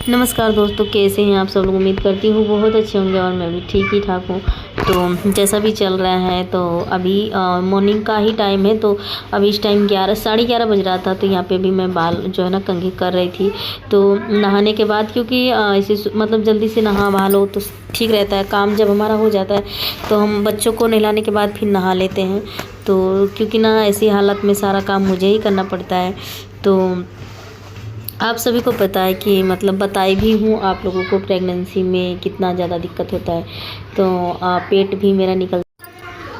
नमस्कार दोस्तों, कैसे हैं आप सब लोग। उम्मीद करती हूँ बहुत अच्छे होंगे और मैं भी ठीक ही ठाक हूँ। तो जैसा भी चल रहा है, तो अभी मॉर्निंग का ही टाइम है। तो अभी इस टाइम 11 साढ़े 11 बज रहा था। तो यहाँ पे भी मैं बाल जो है ना कंघी कर रही थी। तो नहाने के बाद, क्योंकि इसे मतलब जल्दी से नहा वहा लो तो ठीक रहता है। काम जब हमारा हो जाता है तो हम बच्चों को नहलाने के बाद फिर नहा लेते हैं। तो क्योंकि ना ऐसी हालत में सारा काम मुझे ही करना पड़ता है। तो आप सभी को पता है कि मतलब बताई भी हूँ आप लोगों को प्रेगनेंसी में कितना ज़्यादा दिक्कत होता है। तो पेट भी मेरा निकल,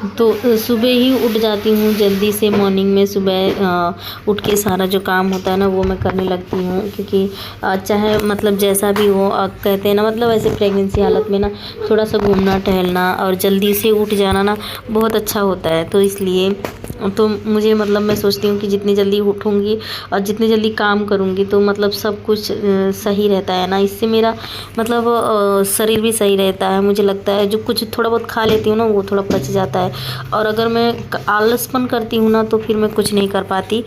तो सुबह ही उठ जाती हूँ जल्दी से। मॉर्निंग में सुबह उठ के सारा जो काम होता है ना वो मैं करने लगती हूँ। क्योंकि चाहे मतलब जैसा भी हो, कहते हैं ना मतलब ऐसे प्रेगनेंसी हालत में ना थोड़ा सा घूमना टहलना और जल्दी से उठ जाना ना बहुत अच्छा होता है। तो इसलिए तो मुझे मतलब मैं सोचती हूँ कि जितनी जल्दी उठूँगी और जितनी जल्दी काम करूँगी तो मतलब सब कुछ सही रहता है ना। इससे मेरा मतलब शरीर भी सही रहता है। मुझे लगता है जो कुछ थोड़ा बहुत खा लेती हूँ ना वो थोड़ा पच जाता है। और अगर मैं आलसपन करती हूँ ना तो फिर मैं कुछ नहीं कर पाती।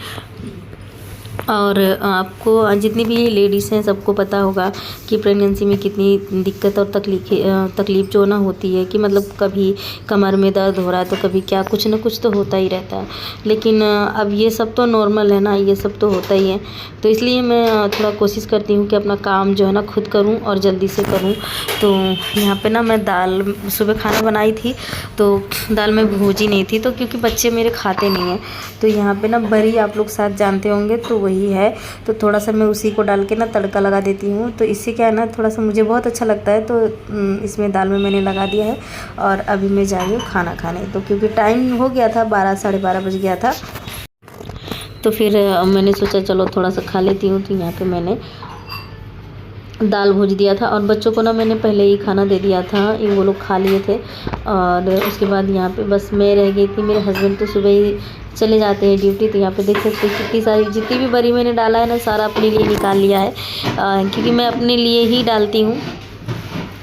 और आपको जितनी भी लेडीज़ हैं सबको पता होगा कि प्रेगनेंसी में कितनी दिक्कत और तकलीफ़ जो ना होती है। कि मतलब कभी कमर में दर्द हो रहा है तो कभी क्या, कुछ ना कुछ तो होता ही रहता है। लेकिन अब ये सब तो नॉर्मल है ना, ये सब तो होता ही है। तो इसलिए मैं थोड़ा कोशिश करती हूँ कि अपना काम जो है ना खुद करूँ और जल्दी से करूँ। तो यहाँ पे ना मैं दाल सुबह खाना बनाई थी, तो दाल मैं भूजी नहीं थी। तो क्योंकि बच्चे मेरे खाते नहीं हैं, तो यहाँ पे ना बरी आप लोग साथ जानते होंगे तो वही है। तो थोड़ा सा मैं उसी को डाल के ना तड़का लगा देती हूँ। तो इससे क्या है ना, थोड़ा सा मुझे बहुत अच्छा लगता है। तो इसमें दाल में मैंने लगा दिया है और अभी मैं जा रही हूँ खाना खाने। तो क्योंकि टाइम हो गया था, 12 साढ़े 12 बज गया था। तो फिर मैंने सोचा चलो थोड़ा सा खा लेती हूँ। तो यहाँ पे मैंने दाल भूज दिया था और बच्चों को ना मैंने पहले ही खाना दे दिया था, ये वो लोग खा लिए थे। और उसके बाद यहाँ पे बस मैं रह गई थी। मेरे हस्बैंड तो सुबह ही चले जाते हैं ड्यूटी। तो यहाँ पे देख सकते हैं कितनी सारी, जितनी भी बरी मैंने डाला है ना सारा अपने लिए निकाल लिया है। क्योंकि मैं अपने लिए ही डालती हूँ,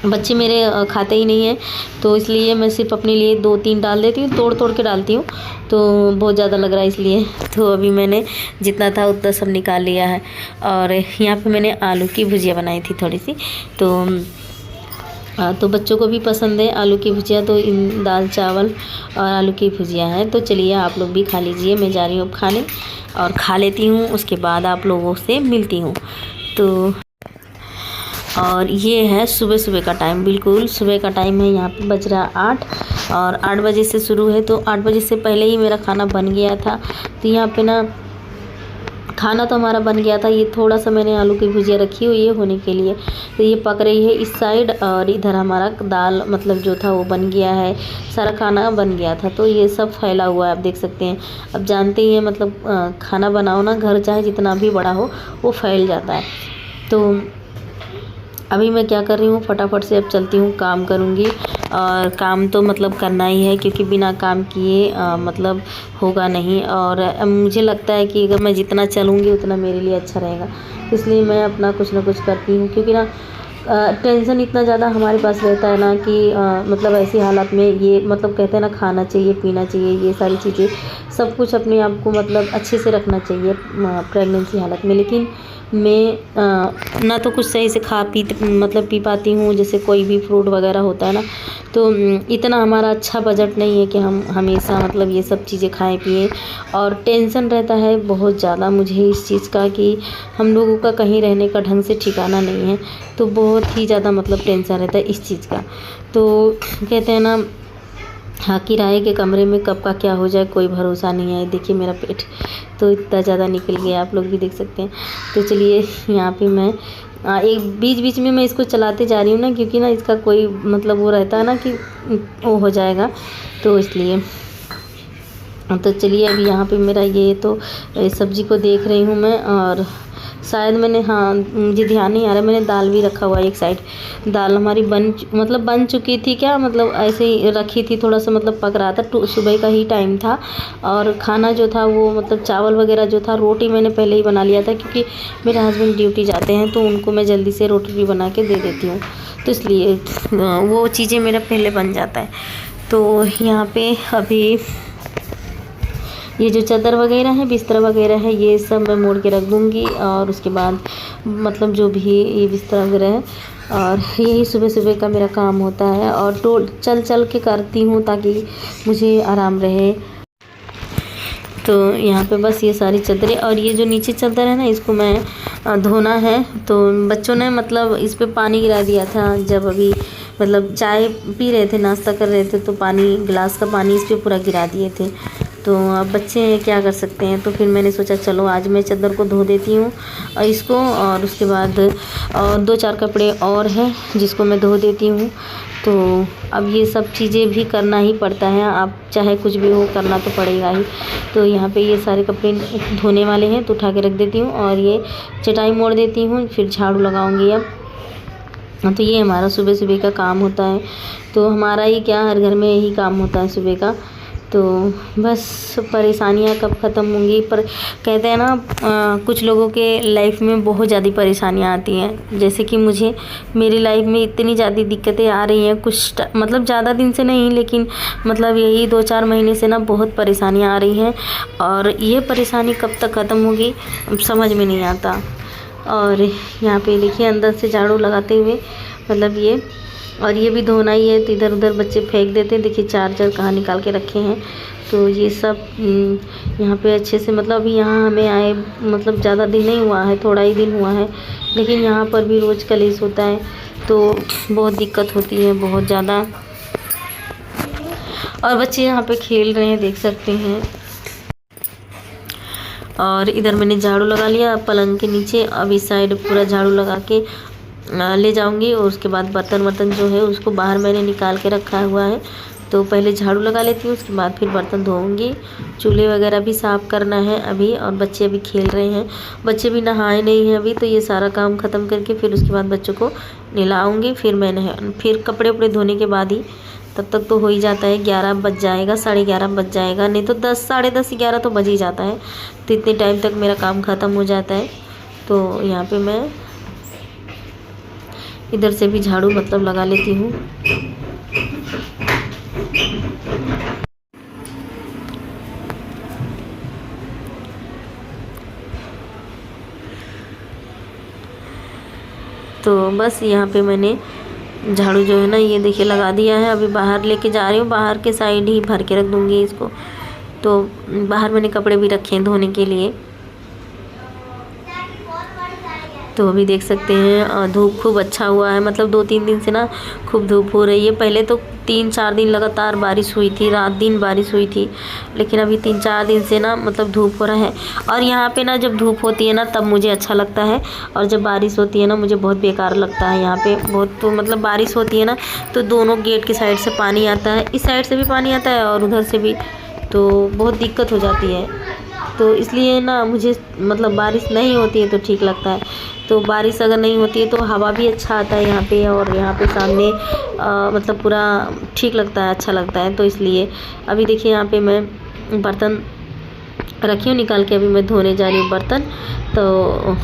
बच्चे मेरे खाते ही नहीं हैं। तो इसलिए मैं सिर्फ अपने लिए 2-3 डाल देती हूँ, तोड़ तोड़ के डालती हूँ। तो बहुत ज़्यादा लग रहा है इसलिए। तो अभी मैंने जितना था उतना सब निकाल लिया है। और यहाँ पे मैंने आलू की भुजिया बनाई थी थोड़ी सी। तो बच्चों को भी पसंद है आलू की भुजिया। तो इन दाल चावल और आलू की भुजिया है। तो चलिए आप लोग भी खा लीजिए, मैं जा रही हूँ अब खाने और खा लेती हूँ। उसके बाद आप लोगों से मिलती हूँ। तो और ये है सुबह सुबह का टाइम, बिल्कुल सुबह का टाइम है। यहाँ पे बज रहा 8 और 8 बजे से शुरू है। तो 8 बजे से पहले ही मेरा खाना बन गया था। तो यहाँ पे ना खाना तो हमारा बन गया था। ये थोड़ा सा मैंने आलू की भुजिया रखी हुई है होने के लिए। तो ये पक रही है इस साइड और इधर हमारा दाल मतलब जो था वो बन गया है। सारा खाना बन गया था। तो ये सब फैला हुआ है, आप देख सकते हैं। अब जानते ही हैं मतलब खाना बनाओ ना, घर चाहे जितना भी बड़ा हो वो फैल जाता है। तो अभी मैं क्या कर रही हूँ, फटाफट से अब चलती हूँ, काम करूँगी। और काम तो मतलब करना ही है, क्योंकि बिना काम किए मतलब होगा नहीं। और मुझे लगता है कि अगर मैं जितना चलूँगी उतना मेरे लिए अच्छा रहेगा। इसलिए मैं अपना कुछ ना कुछ करती हूँ। क्योंकि ना टेंशन इतना ज़्यादा हमारे पास रहता है ना कि मतलब ऐसी हालत में ये मतलब कहते हैं ना, खाना चाहिए पीना चाहिए, ये सारी चीज़ें सब कुछ अपने आप को मतलब अच्छे से रखना चाहिए प्रेगनेंसी हालत में। लेकिन मैं ना तो कुछ सही से खा पी मतलब पी पाती हूँ, जैसे कोई भी फ्रूट वगैरह होता है ना। तो इतना हमारा अच्छा बजट नहीं है कि हम हमेशा मतलब ये सब चीज़ें खाएं पिए। और टेंशन रहता है बहुत ज़्यादा मुझे इस चीज़ का कि हम लोगों का कहीं रहने का ढंग से ठिकाना नहीं है। तो बहुत ही ज़्यादा मतलब टेंशन रहता है इस चीज़ का। तो कहते हैं ना, हाँ, किराए के कमरे में कब का क्या हो जाए कोई भरोसा नहीं है। देखिए मेरा पेट तो इतना ज़्यादा निकल गया, आप लोग भी देख सकते हैं। तो चलिए यहाँ पे मैं एक बीच बीच में मैं इसको चलाते जा रही हूँ ना, क्योंकि ना इसका कोई मतलब वो रहता है ना कि वो हो जाएगा, तो इसलिए। तो चलिए अभी यहाँ पे मेरा ये तो सब्ज़ी को देख रही हूँ मैं। और शायद मैंने, हाँ मुझे ध्यान नहीं आ रहा, मैंने दाल भी रखा हुआ है एक साइड। दाल हमारी बन चुकी थी क्या, मतलब ऐसे ही रखी थी, थोड़ा सा मतलब पक रहा था। सुबह का ही टाइम था। और खाना जो था वो मतलब चावल वगैरह जो था, रोटी मैंने पहले ही बना लिया था। क्योंकि मेरे हस्बैंड ड्यूटी जाते हैं तो उनको मैं जल्दी से रोटी भी बना के दे देती हूँ। तो इसलिए वो चीज़ें मेरा पहले बन जाता है। तो यहाँ पे अभी ये जो चादर वगैरह है, बिस्तर वगैरह है, ये सब मैं मोड़ के रख दूँगी। और उसके बाद मतलब जो भी ये बिस्तर वगैरह है, और यही सुबह सुबह का मेरा काम होता है। और तो चल चल के करती हूँ ताकि मुझे आराम रहे। तो यहाँ पे बस ये सारी चादरें, और ये जो नीचे चादर है ना, इसको मैं धोना है। तो बच्चों ने मतलब इस पे पानी गिरा दिया था, जब अभी मतलब चाय पी रहे थे, नाश्ता कर रहे थे, तो पानी, गिलास का पानी इस पे पूरा गिरा दिए थे। तो अब बच्चे हैं, क्या कर सकते हैं। तो फिर मैंने सोचा चलो आज मैं चादर को धो देती हूँ और इसको, और उसके बाद और 2-4 कपड़े और हैं जिसको मैं धो देती हूँ। तो अब ये सब चीज़ें भी करना ही पड़ता है, आप चाहे कुछ भी हो, करना तो पड़ेगा ही। तो यहाँ पे ये सारे कपड़े धोने वाले हैं, तो उठा के रख देती हूँ और ये चटाई मोड़ देती हूँ, फिर झाड़ू लगाऊंगी अब। तो ये हमारा सुबह सुबह का काम होता है। तो हमारा ही क्या, हर घर में यही काम होता है सुबह का। तो बस परेशानियाँ कब ख़त्म होंगी। पर कहते हैं ना, कुछ लोगों के लाइफ में बहुत ज़्यादा परेशानियाँ आती हैं, जैसे कि मुझे, मेरी लाइफ में इतनी ज़्यादा दिक्कतें आ रही हैं, कुछ मतलब ज़्यादा दिन से नहीं, लेकिन मतलब यही 2-4 महीने से ना बहुत परेशानियाँ आ रही हैं। और ये परेशानी कब तक ख़त्म होगी समझ में नहीं आता। और यहाँ पे देखिए अंदर से झाड़ू लगाते हुए, मतलब ये, और ये भी धोना ही है। तो इधर उधर बच्चे फेंक देते हैं, देखिए चार्जर कहाँ निकाल के रखे हैं। तो ये सब यहाँ पे अच्छे से, मतलब अभी यहाँ हमें आए मतलब ज़्यादा दिन नहीं हुआ है, थोड़ा ही दिन हुआ है, लेकिन यहाँ पर भी रोज़ कलेश होता है। तो बहुत दिक्कत होती है, बहुत ज़्यादा। और बच्चे यहाँ पे खेल रहे हैं, देख सकते हैं। और इधर मैंने झाड़ू लगा लिया पलंग के नीचे। अब इस साइड पूरा झाड़ू लगा के ले जाऊंगी। और उसके बाद बर्तन जो है उसको बाहर मैंने निकाल के रखा हुआ है। तो पहले झाड़ू लगा लेती हूँ, उसके बाद फिर बर्तन धोऊंगी। चूल्हे वगैरह भी साफ़ करना है अभी। और बच्चे अभी खेल रहे हैं, बच्चे भी नहाए नहीं हैं अभी। तो ये सारा काम ख़त्म करके फिर उसके बाद बच्चों को नहलाऊँगी। फिर कपड़े उपड़े धोने के बाद ही, तब तक तो हो ही जाता है, 11 बज जाएगा, 11:30 बज जाएगा, नहीं तो 10, 10:30, 11 तो बज ही जाता है। तो इतने टाइम तक मेरा काम ख़त्म हो जाता है। तो यहाँ पे मैं इधर से भी झाड़ू मतलब लगा लेती हूँ। तो बस यहाँ पे मैंने झाड़ू जो है ना, ये देखिए लगा दिया है। अभी बाहर लेके जा रही हूँ, बाहर के साइड ही भर के रख दूँगी इसको। तो बाहर मैंने कपड़े भी रखे हैं धोने के लिए। तो अभी देख सकते हैं धूप खूब अच्छा हुआ है, मतलब 2-3 दिन से ना खूब धूप हो रही है। पहले तो 3-4 दिन लगातार बारिश हुई थी, रात दिन बारिश हुई थी, लेकिन अभी 3-4 दिन से ना मतलब धूप हो रहा है। और यहाँ पे ना जब धूप होती है ना तब मुझे अच्छा लगता है, और जब बारिश होती है ना मुझे बहुत बेकार लगता है। यहाँ पे बहुत, तो मतलब बारिश होती है ना तो दोनों गेट की साइड से पानी आता है, इस साइड से भी पानी आता है और उधर से भी, तो बहुत दिक्कत हो जाती है। तो इसलिए ना मुझे मतलब बारिश नहीं होती है तो ठीक लगता है। तो बारिश अगर नहीं होती है तो हवा भी अच्छा आता है यहाँ पे, और यहाँ पे सामने मतलब पूरा ठीक लगता है, अच्छा लगता है। तो इसलिए अभी देखिए यहाँ पे मैं बर्तन रखी हूँ निकाल के, अभी मैं धोने जा रही हूँ बर्तन। तो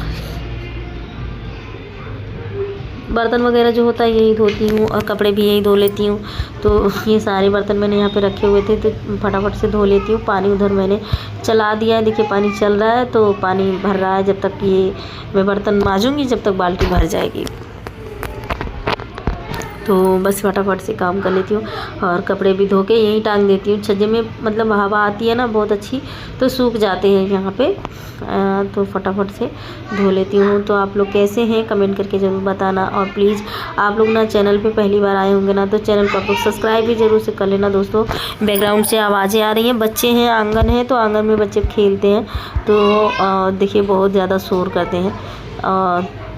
बर्तन वगैरह जो होता है यही धोती हूँ, और कपड़े भी यही धो लेती हूँ। तो ये सारे बर्तन मैंने यहाँ पे रखे हुए थे, तो फटाफट से धो लेती हूँ। पानी उधर मैंने चला दिया है, देखिए पानी चल रहा है, तो पानी भर रहा है। जब तक ये मैं बर्तन मांजूँगी जब तक बाल्टी भर जाएगी। तो बस फटाफट से काम कर लेती हूँ, और कपड़े भी धो के यहीं टांग देती हूँ छज्जे में। मतलब हवा आती है ना बहुत अच्छी, तो सूख जाते हैं यहाँ पे। तो फटाफट से धो लेती हूँ। तो आप लोग कैसे हैं कमेंट करके ज़रूर बताना। और प्लीज़ आप लोग ना चैनल पे पहली बार आए होंगे ना, तो चैनल को आप लोग सब्सक्राइब भी ज़रूर से कर लेना दोस्तों। बैकग्राउंड से आवाज़ें आ रही हैं, बच्चे हैं, आंगन है, तो आंगन में बच्चे खेलते हैं। तो देखिए बहुत ज़्यादा शोर करते हैं,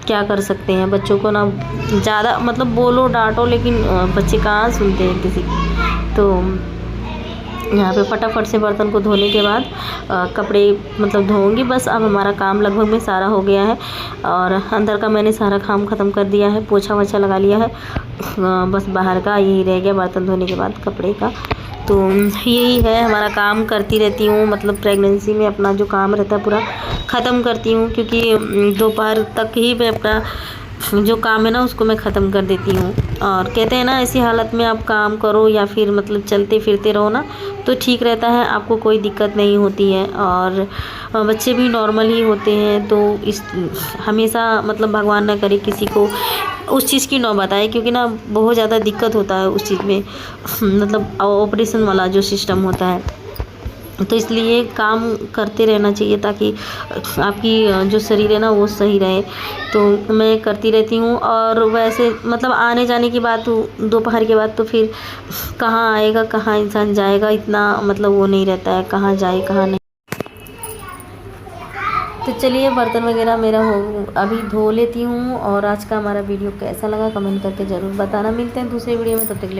क्या कर सकते हैं। बच्चों को ना ज़्यादा मतलब बोलो डांटो, लेकिन बच्चे कहाँ सुनते हैं किसी की। तो यहाँ पे फटाफट से बर्तन को धोने के बाद कपड़े मतलब धोऊंगी। बस अब हमारा काम लगभग में सारा हो गया है, और अंदर का मैंने सारा काम ख़त्म कर दिया है, पोछा वोछा लगा लिया है। बस बाहर का यही रह गया बर्तन धोने के बाद कपड़े का। तो यही है हमारा काम, करती रहती हूँ। मतलब प्रेगनेंसी में अपना जो काम रहता है पूरा ख़त्म करती हूँ, क्योंकि दोपहर तक ही मैं अपना जो काम है ना उसको मैं ख़त्म कर देती हूँ। और कहते हैं ना ऐसी हालत में आप काम करो या फिर मतलब चलते फिरते रहो ना तो ठीक रहता है, आपको कोई दिक्कत नहीं होती है और बच्चे भी नॉर्मल ही होते हैं। तो इस हमेशा मतलब भगवान ना करे किसी को उस चीज़ की नौबत आए, क्योंकि ना बहुत ज़्यादा दिक्कत होता है उस चीज़ में मतलब ऑपरेशन वाला जो सिस्टम होता है। तो इसलिए काम करते रहना चाहिए ताकि आपकी जो शरीर है ना वो सही रहे। तो मैं करती रहती हूँ। और वैसे मतलब आने जाने की बात दोपहर के बाद तो फिर कहाँ आएगा कहाँ इंसान जाएगा, इतना मतलब वो नहीं रहता है कहाँ जाए कहाँ नहीं। तो चलिए बर्तन वगैरह मेरा हो अभी धो लेती हूँ। और आज का हमारा वीडियो कैसा लगा कमेंट करके ज़रूर बताना। मिलते हैं दूसरे वीडियो में, तब तक के लिए